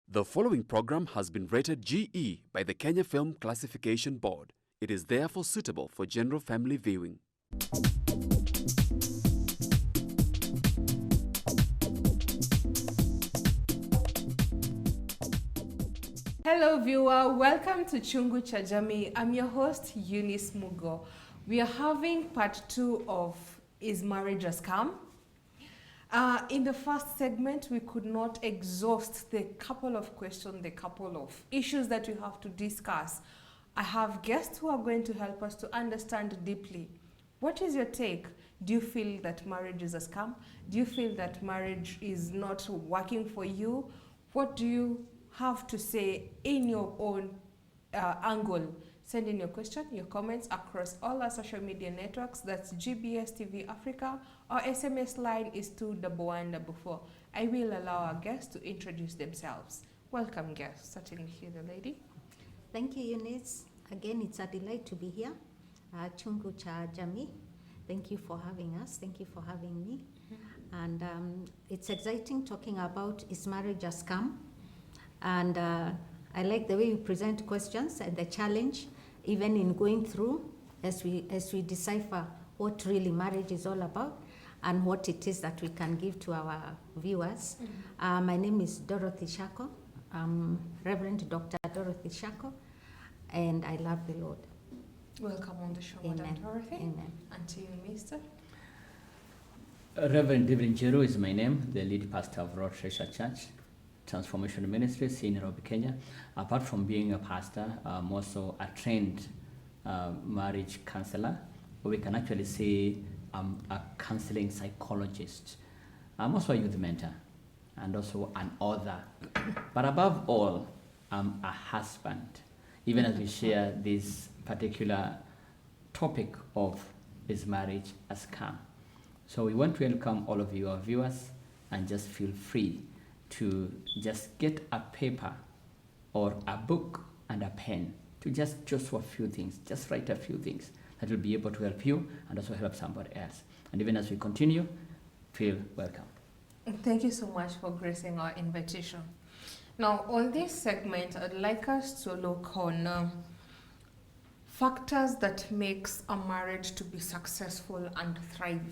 The following program has been rated GE by the Kenya Film Classification Board. It is therefore suitable for general family viewing. Hello viewer, welcome to Chungu cha Jamii. I'm your host Eunice Mugo. We are having part 2 of Is Marriage a Scam? In the first segment, we could not exhaust the couple of questions, the couple of issues that we have to discuss. I have guests who are going to help us to understand deeply. What is your take? Do you feel that marriage is a scam? Do you feel that marriage is not working for you? What do you have to say in your own angle? Send in your question, your comments across all our social media networks. That's GBS TV Africa. Our SMS line is 21144. I will allow our guests to introduce themselves. Welcome, guests. Certainly here, the lady. Thank you, Eunice. Again, it's a delight to be here. Chungu cha Jamii. Thank you for having us. Thank you for having me. And it's exciting talking about is marriage a scam? And I like the way you present questions and the challenge, even in going through as we decipher what really marriage is all about and what it is that we can give to our viewers. My name is Dorothy Shako. Reverend Dr. Dorothy Shako, and I love the Lord. Welcome on the show, Amen. Madam Dorothy. Amen. And to you, Mister. Reverend David Njeru is my name, the lead pastor of Road Treasure Church, Transformation Ministries in Nairobi, Kenya. Apart from being a pastor, I'm also a trained marriage counselor. We can actually say I'm a counseling psychologist. I'm also a youth mentor and also an author. But above all, I'm a husband, even as we share this particular topic of is marriage a scam. So we want to welcome all of you, our viewers, and just feel free to just get a paper or a book and a pen to just a few things, just write a few things that will be able to help you and also help somebody else. And even as we continue, feel welcome. Thank you so much for gracing our invitation. Now, on this segment, I'd like us to look on factors that makes a marriage to be successful and thrive.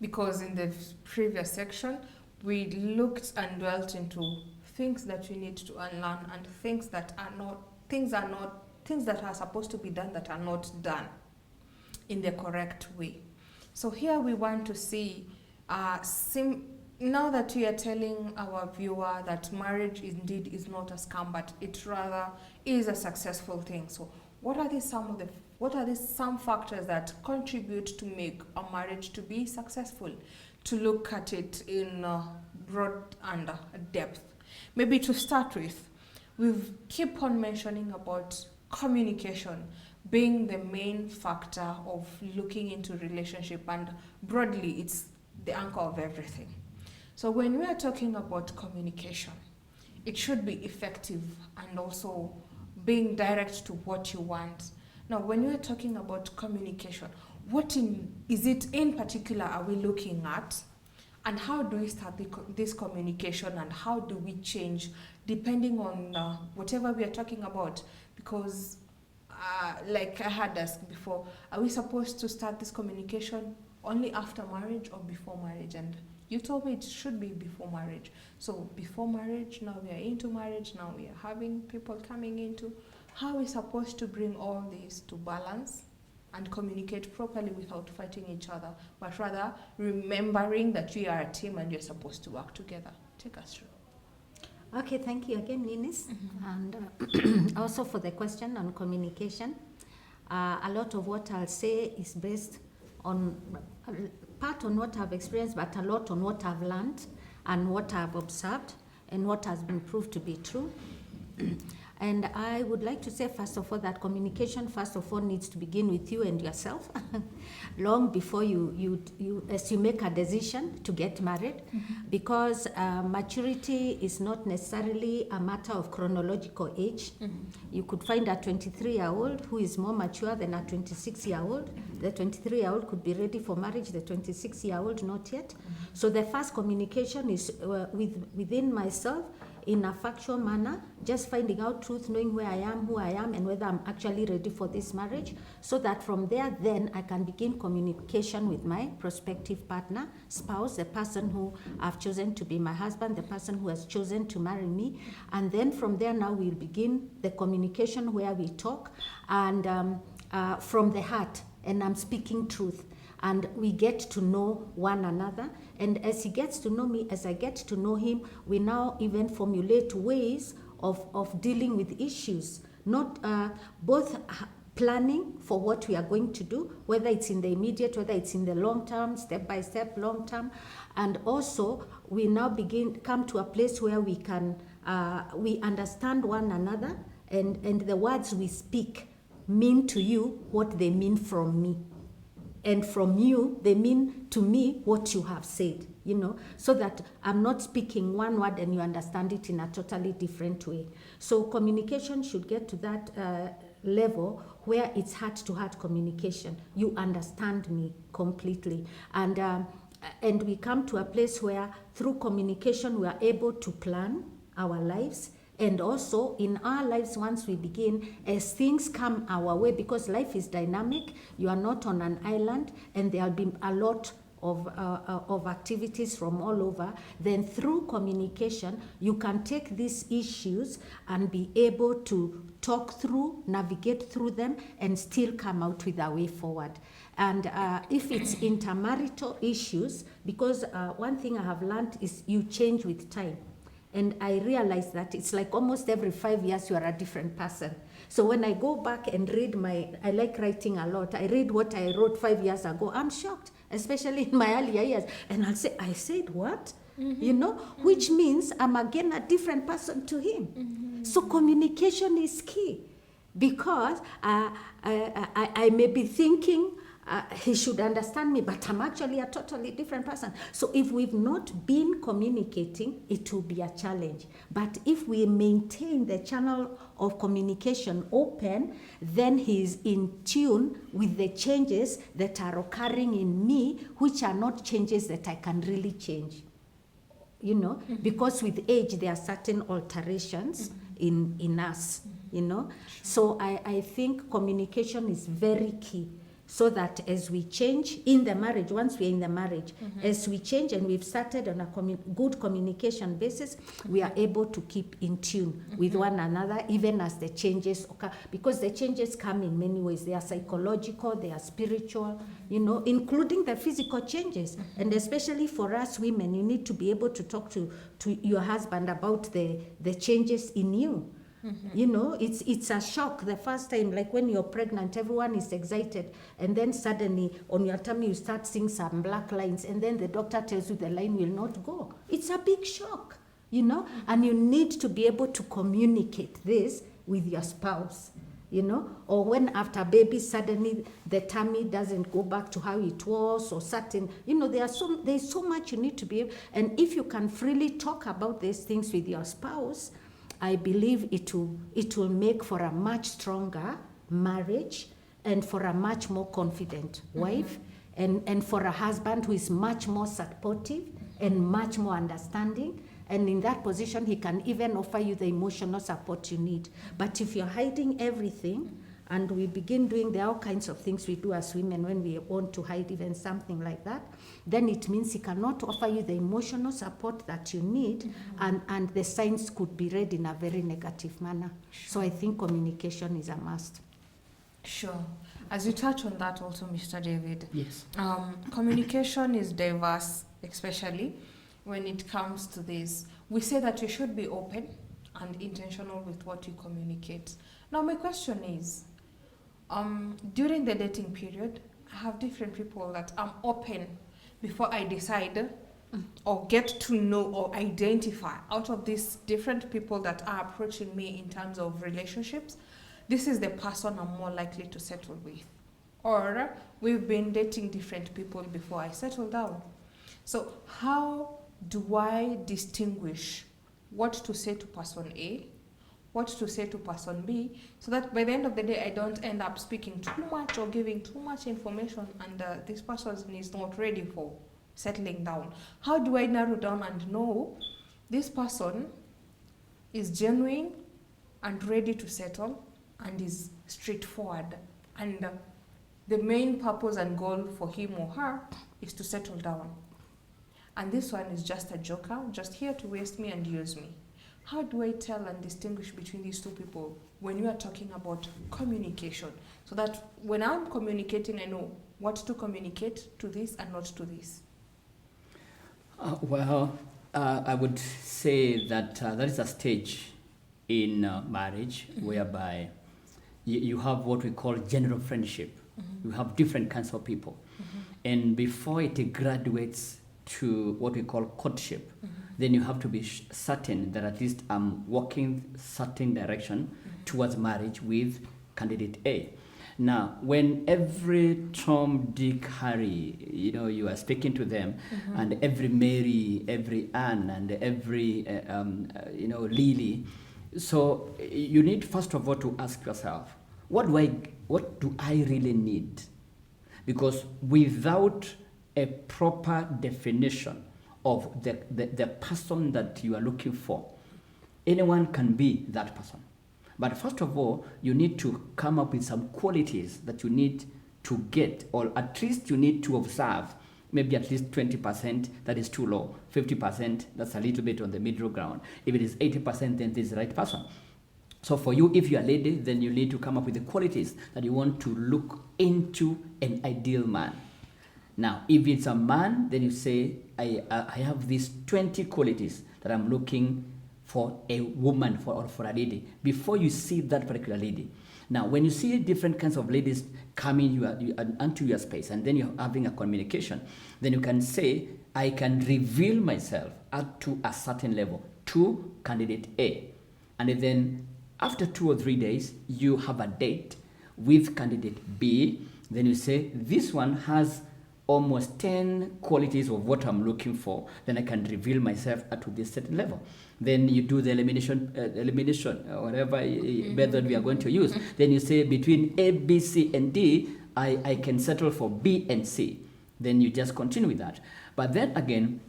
Because in the previous section, we looked and dwelt into things that we need to unlearn and things that are supposed to be done that are not done in the correct way. So here we want to see, now that we are telling our viewer that marriage indeed is not a scam, but it rather is a successful thing. So what are some factors that contribute to make a marriage to be successful? To look at it in broad and depth. Maybe to start with, we keep on mentioning about communication being the main factor of looking into relationship, and broadly it's the anchor of everything. So when we are talking about communication, it should be effective and also being direct to what you want. Now, when we are talking about communication, what is it in particular are we looking at? And how do we start this communication, and how do we change depending on whatever we are talking about? Because like I had asked before, are we supposed to start this communication only after marriage or before marriage? And you told me it should be before marriage. So before marriage, now we are into marriage, now we are having people coming into. How are we supposed to bring all this to balance and communicate properly without fighting each other, but rather remembering that we are a team and you're supposed to work together? Take us through. Okay, thank you again, Eunice. And also for the question on communication. A lot of what I'll say is based on, part on what I've experienced, but a lot on what I've learned and what I've observed and what has been proved to be true. And I would like to say, first of all, that communication, first of all, needs to begin with you and yourself, long before as you make a decision to get married, because maturity is not necessarily a matter of chronological age. You could find a 23-year-old who is more mature than a 26-year-old. The 23-year-old could be ready for marriage, the 26-year-old not yet. So the first communication is within myself, in a factual manner, just finding out truth, knowing where I am, who I am, and whether I'm actually ready for this marriage, so that from there, then I can begin communication with my prospective partner, spouse, the person who I've chosen to be my husband, the person who has chosen to marry me. And then from there, now we'll begin the communication where we talk and from the heart, and I'm speaking truth. And we get to know one another. And as he gets to know me, as I get to know him, we now even formulate ways of dealing with issues, not both planning for what we are going to do, whether it's in the immediate, whether it's in the long term, step by step, long term. And also, we now come to a place where we can, we understand one another, and the words we speak mean to you what they mean from me. And from you, they mean to me what you have said, so that I'm not speaking one word and you understand it in a totally different way. So communication should get to that level where it's heart-to-heart communication. You understand me completely. And we come to a place where through communication, we are able to plan our lives. And also in our lives, once we begin, as things come our way, because life is dynamic, you are not on an island, and there'll be a lot of activities from all over, then through communication, you can take these issues and be able to talk through, navigate through them, and still come out with a way forward. And if it's intermarital issues, because one thing I have learned is you change with time. And I realized that it's like almost every 5 years you are a different person. So when I go back and read I like writing a lot. I read what I wrote 5 years ago. I'm shocked, especially in my earlier years. And I'll say, I said what? Which means I'm again a different person to him. So communication is key, because I may be thinking, he should understand me, but I'm actually a totally different person. So if we've not been communicating, it will be a challenge. But if we maintain the channel of communication open, then he's in tune with the changes that are occurring in me, which are not changes that I can really change. Because with age, there are certain alterations in us, So I think communication is very key. So that as we change in the marriage, once we're in the marriage, as we change and we've started on a good communication basis, we are able to keep in tune with one another, even as the changes occur. Because the changes come in many ways. They are psychological, they are spiritual, including the physical changes. And especially for us women, you need to be able to talk to your husband about the changes in you. It's a shock the first time, like when you're pregnant, everyone is excited, and then suddenly on your tummy you start seeing some black lines, and then the doctor tells you the line will not go. It's a big shock, and you need to be able to communicate this with your spouse, or when after baby suddenly the tummy doesn't go back to how it was, or certain, there's so much you need to be able, and if you can freely talk about these things with your spouse, I believe it will make for a much stronger marriage, and for a much more confident wife, and for a husband who is much more supportive and much more understanding. And in that position, he can even offer you the emotional support you need. But if you're hiding everything, and we begin doing all kinds of things we do as women when we want to hide even something like that, then it means he cannot offer you the emotional support that you need, and the signs could be read in a very negative manner. So I think communication is a must. Sure. As you touch on that also, Mr. David, Yes. Communication is diverse, especially when it comes to this. We say that you should be open and intentional with what you communicate. Now my question is, during the dating period, I have different people that I'm open before I decide or get to know or identify out of these different people that are approaching me in terms of relationships, this is the person I'm more likely to settle with. Or we've been dating different people before I settle down. So how do I distinguish what to say to person A, what to say to person B, so that by the end of the day I don't end up speaking too much or giving too much information and this person is not ready for settling down? How do I narrow down and know this person is genuine and ready to settle and is straightforward, and the main purpose and goal for him or her is to settle down, and this one is just a joker, just here to waste me and use me? How do I tell and distinguish between these two people when you are talking about communication, so that when I'm communicating, I know what to communicate to this and not to this? I would say that there is a stage in marriage whereby you have what we call general friendship. You have different kinds of people. And before it graduates to what we call courtship, then you have to be certain that at least I'm walking certain direction towards marriage with candidate A. Now, when every Tom, Dick, Harry, you are speaking to them, and every Mary, every Anne, and every, Lily, so you need first of all to ask yourself, what do I really need? Because without a proper definition of the person that you are looking for, anyone can be that person. But first of all, you need to come up with some qualities that you need to get, or at least you need to observe, maybe at least 20%, that is too low. 50%, that's a little bit on the middle ground. If it is 80%, then this is the right person. So for you, if you are a lady, then you need to come up with the qualities that you want to look into an ideal man. Now, if it's a man, then you say, I have these 20 qualities that I'm looking for a woman or for a lady, before you see that particular lady. Now, when you see different kinds of ladies coming onto your space, and then you're having a communication, then you can say, I can reveal myself up to a certain level to candidate A. And then after 2 or 3 days, you have a date with candidate B. Then you say, this one has almost 10 qualities of what I'm looking for, then I can reveal myself up to this certain level. Then you do the elimination, or whatever method we are going to use. Then you say between A, B, C, and D, I can settle for B and C. Then you just continue with that. But then again,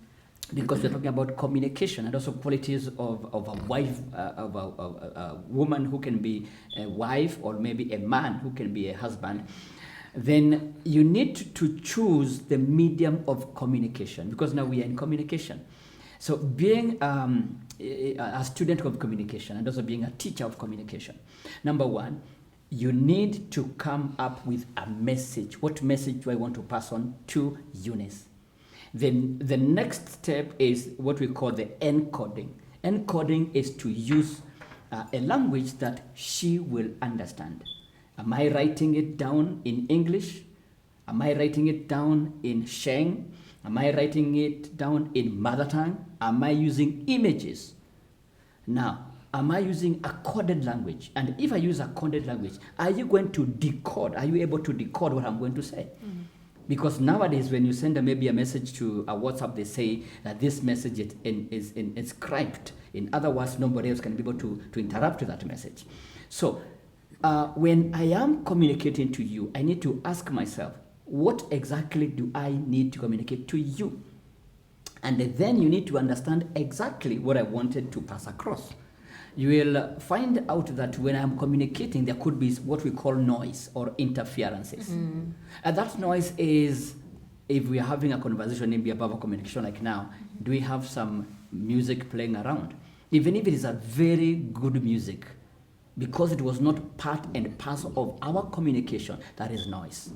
because we're talking about communication and also qualities of a wife, of a woman who can be a wife, or maybe a man who can be a husband, then you need to choose the medium of communication, because now we are in communication. So being a student of communication and also being a teacher of communication, number one, you need to come up with a message. What message do I want to pass on to Eunice? Then the next step is what we call the encoding. Encoding is to use a language that she will understand. Am I writing it down in English? Am I writing it down in Sheng? Am I writing it down in mother tongue? Am I using images? Now, am I using a coded language? And if I use a coded language, are you going to decode? Are you able to decode what I'm going to say? Because nowadays, when you send maybe a message to a WhatsApp, they say that this message is inscribed. In other words, nobody else can be able to interrupt that message. So, when I am communicating to you, I need to ask myself, what exactly do I need to communicate to you? And then you need to understand exactly what I wanted to pass across. You will find out that when I'm communicating, there could be what we call noise or interferences. And that noise is, if we are having a conversation, maybe above a communication like now, do we have some music playing around? Even if it is a very good music, because it was not part and parcel of our communication, that is noise.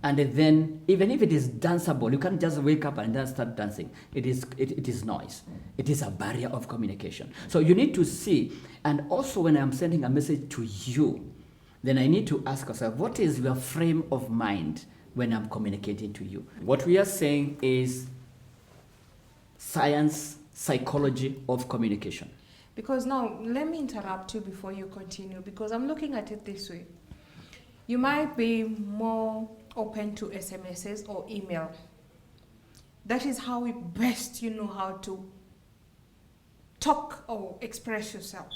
And then, even if it is danceable, you can't just wake up and then start dancing. It is noise. It is a barrier of communication. So you need to see, and also when I'm sending a message to you, then I need to ask myself, what is your frame of mind when I'm communicating to you? What we are saying is, science, psychology of communication. Because now, let me interrupt you before you continue, because I'm looking at it this way. You might be more open to SMSs or email. That is how best you know how to talk or express yourself.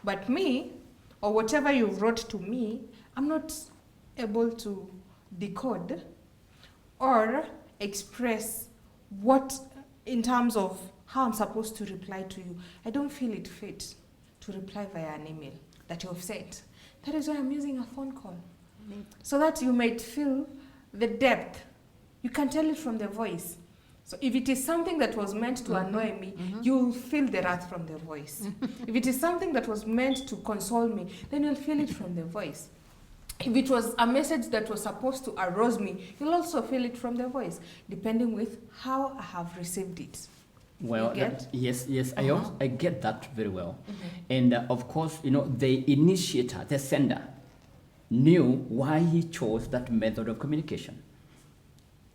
But me, or whatever you wrote to me, I'm not able to decode or express what, in terms of how I'm supposed to reply to you. I don't feel it fit to reply via an email that you have sent. That is why I'm using a phone call. So that you might feel the depth. You can tell it from the voice. So if it is something that was meant to annoy me, you'll feel the wrath from the voice. If it is something that was meant to console me, then you'll feel it from the voice. If it was a message that was supposed to arouse me, you'll also feel it from the voice, depending with how I have received it. Well, yes, I get that very well. And of course, the initiator, the sender, knew why he chose that method of communication.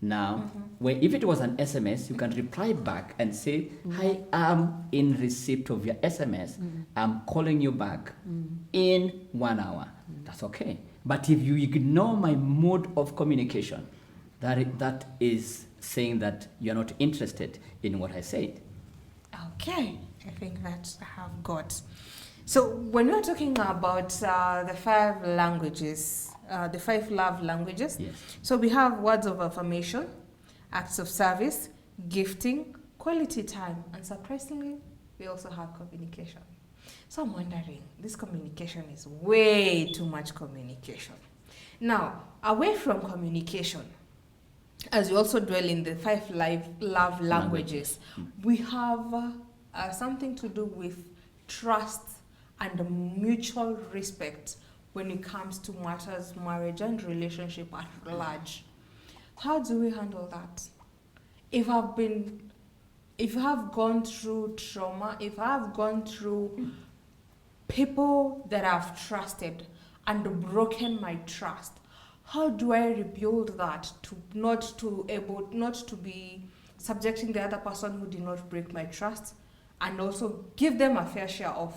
Now, if it was an SMS, you can reply back and say, I am in receipt of your SMS. I'm calling you back in 1 hour. That's okay. But if you ignore my mode of communication, that is saying that you're not interested in what I said. Okay, I think that I have got. So when we're talking about the 5 languages, the 5 love languages, Yes. so we have words of affirmation, acts of service, gifting, quality time, and surprisingly, we also have communication. So I'm wondering, this communication is way too much communication. Now, away from communication, as we also dwell in the 5 love languages, we have something to do with trust and mutual respect when it comes to matters, marriage and relationship at large. How do we handle that? If I've gone through trauma, if I've gone through people that I've trusted and broken my trust, how do I rebuild that to not to be subjecting the other person who did not break my trust, and also give them a fair share of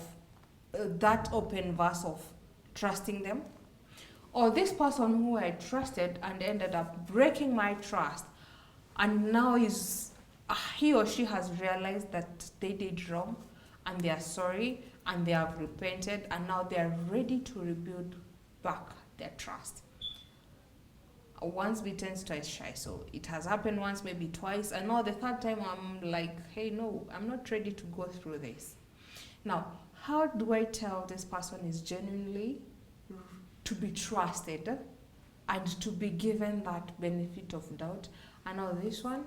that open verse of trusting them? Or this person who I trusted and ended up breaking my trust, and now he or she has realized that they did wrong and they are sorry and they have repented, and now they are ready to rebuild back their trust. Once bitten, twice shy. So it has happened once, maybe twice, and now the 3rd time I'm like, hey, no, I'm not ready to go through this. Now, how do I tell this person is genuinely to be trusted and to be given that benefit of doubt? And now this one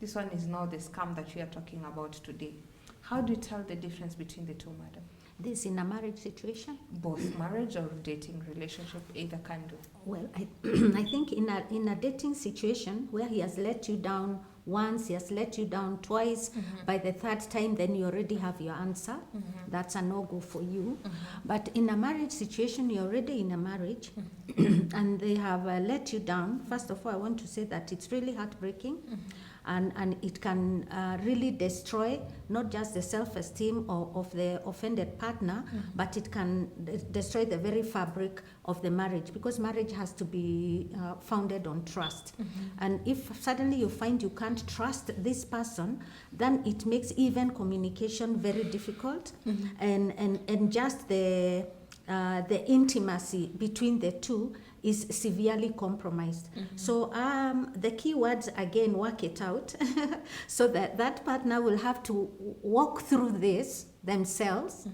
is now the scam that we are talking about today. How do you tell the difference between the two, madam? This in a marriage situation? Both marriage or dating relationship, either can do. Well, I think in a dating situation where he has let you down once, he has let you down twice, by the 3rd time, then you already have your answer. That's a no-go for you. But in a marriage situation, you're already in a marriage, and they have let you down. First of all, I want to say that it's really heartbreaking. And it can really destroy not just the self-esteem of the offended partner, but it can destroy the very fabric of the marriage, because marriage has to be founded on trust. And if suddenly you find you can't trust this person, then it makes even communication very difficult, and just the intimacy between the two is severely compromised. So the key words, again, work it out so that partner will have to walk through this themselves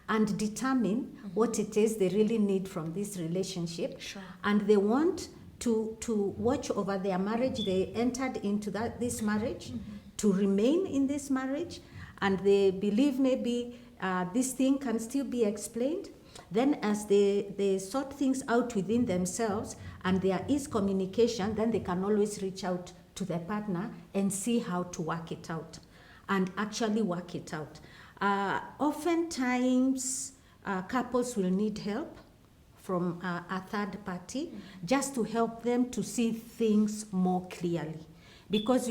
and determine what it is they really need from this relationship. Sure. And they want to watch over their marriage. They entered into this marriage to remain in this marriage, and they believe maybe this thing can still be explained. Then as they sort things out within themselves and there is communication, then they can always reach out to their partner and see how to work it out and actually work it out. Oftentimes, couples will need help from a third party just to help them to see things more clearly. because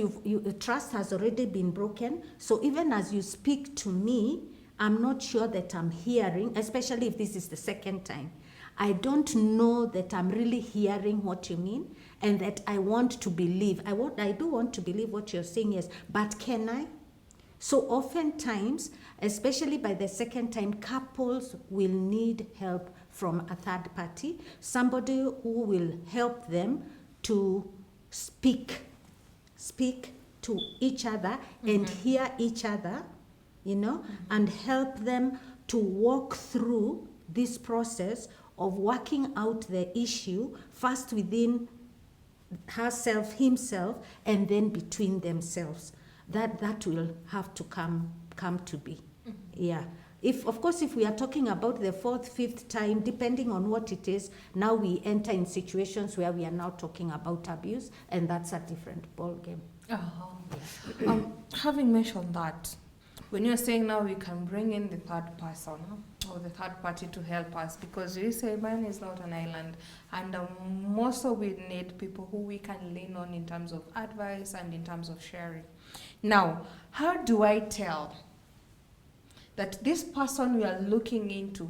trust has already been broken. So even as you speak to me, I'm not sure that I'm hearing, especially if this is the second time. I don't know that I'm really hearing what you mean, and that I want to believe. I do want to believe what you're saying, yes, but can I? So oftentimes, especially by the second time, couples will need help from a third party, somebody who will help them to speak to each other and hear each other, and help them to walk through this process of working out the issue first within herself, himself, and then between themselves. That will have to come to be. Yeah. Of course, if we are talking about the fourth, fifth time, depending on what it is, now we enter in situations where we are now talking about abuse, and that's a different ball game. Having mentioned that, when you're saying now we can bring in the third person or the third party to help us, because you say man is not an island, and also we need people who we can lean on in terms of advice and in terms of sharing. Now, how do I tell that this person we are looking into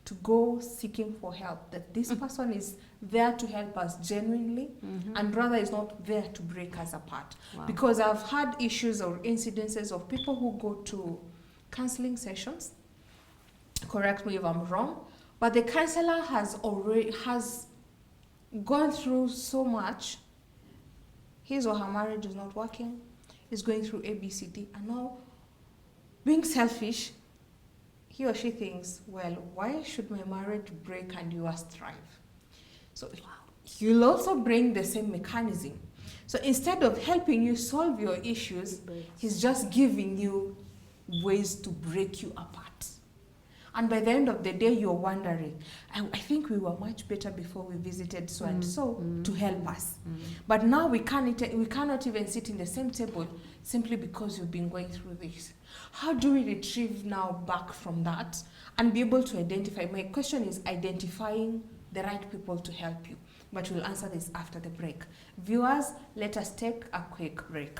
to go seeking for help, that this person is there to help us genuinely, and rather is not there to break us apart? Wow. Because I've had issues or incidences of people who go to counseling sessions, correct me if I'm wrong, but the counselor has gone through so much. His or her marriage is not working, is going through ABCD, and now, being selfish, he or she thinks, well, why should my marriage break and yours thrive? So he'll also bring the same mechanism. So instead of helping you solve your issues, he's just giving you ways to break you apart. And by the end of the day, you're wondering, I think we were much better before we visited so and so to help us. But now we cannot even sit in the same table simply because you've been going through this. How do we retrieve now back from that and be able to identify? My question is identifying the right people to help you. But we'll answer this after the break. Viewers, let us take a quick break.